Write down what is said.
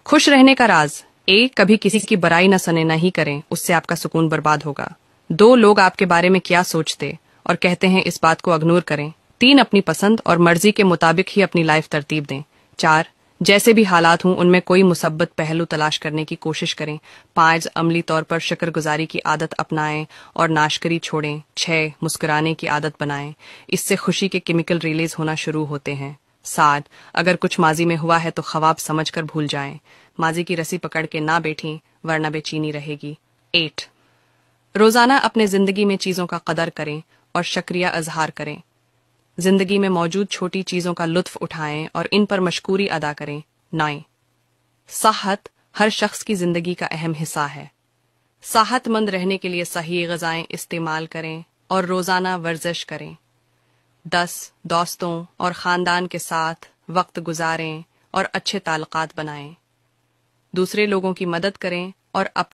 خوش رہنے کا راز: 1. کبھی کسی کی برائی نہ سنے نہ ہی کریں، اس سے آپ کا سکون برباد ہوگا۔ 2. لوگ آپ کے بارے میں کیا سوچتے اور کہتے ہیں اس بات کو اگنور کریں۔ 3. اپنی پسند اور مرضی کے مطابق ہی اپنی لائف ترتیب دیں۔ 4. جیسے بھی حالات ہوں ان میں کوئی مثبت پہلو تلاش کرنے کی کوشش کریں۔ 5. عملی طور پر شکر گزاری کی عادت اپنائیں اور ناشکری چھوڑیں۔ 6. مسکرانے کی عادت بنائیں، اس سے خوشی کے کیمیکل ریلیز ہونا شروع ہوتے ہیں۔ 7. اگر کچھ ماضی میں ہوا ہے تو خواب سمجھ کر بھول جائیں، ماضی کی رسی پکڑ کے نہ بیٹھیں ورنہ بے چینی رہے گی۔ 8. روزانہ اپنے زندگی میں چیزوں کا قدر کریں اور شکریہ اظہار کریں۔ زندگی میں موجود چھوٹی چیزوں کا لطف اٹھائیں اور ان پر مشکوری ادا کریں۔ 9. صحت ہر شخص کی زندگی کا اہم حصہ ہے۔ صحت مند رہنے کے لیے صحیح غذائیں استعمال کریں اور روزانہ ورزش کریں۔ 10. دوستوں اور خاندان کے ساتھ وقت گزاریں اور اچھے تعلقات بنائیں۔ دوسرے لوگوں کی مدد کریں اور